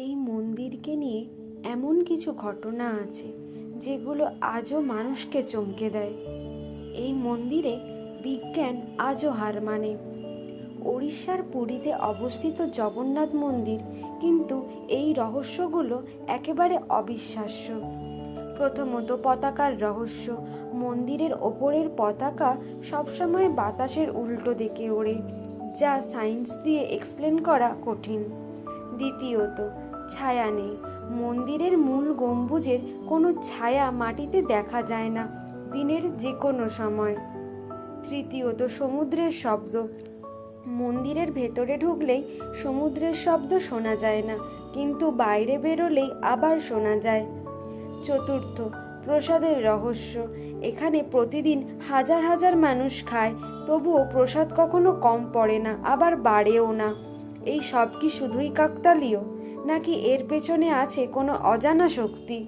এই মন্দিরকে নিয়ে এমন কিছু ঘটনা আছে যেগুলো আজও মানুষকে চমকে দেয়। এই মন্দিরে বিজ্ঞান আজও হার মানে। ওড়িশার পুরীতে অবস্থিত জগন্নাথ মন্দির, কিন্তু এই রহস্যগুলো একেবারে অবিশ্বাস্য। প্রথমত, পতাকার রহস্য। মন্দিরের ওপরের পতাকা সবসময় বাতাসের উল্টো দিকে ওড়ে, যা সায়েন্স দিয়ে এক্সপ্লেন করা কঠিন। দ্বিতীয়ত, ছায়া নেই। মন্দিরের মূল গম্বুজের কোনো ছায়া মাটিতে দেখা যায় না দিনের যে কোনো সময়। তৃতীয়ত, সমুদ্রের শব্দ। মন্দিরের ভেতরে ঢুকলেই সমুদ্রের শব্দ শোনা যায় না, কিন্তু বাইরে বেরোলেই আবার শোনা যায়। চতুর্থ, প্রসাদের রহস্য। এখানে প্রতিদিন হাজার হাজার মানুষ খায়, তবুও প্রসাদ কখনো কম পড়ে না, আবার বাড়েও না। এই সব কি শুধুই কাকতালীয়, নাকি এর পেছনে আছে কোনো অজানা শক্তি?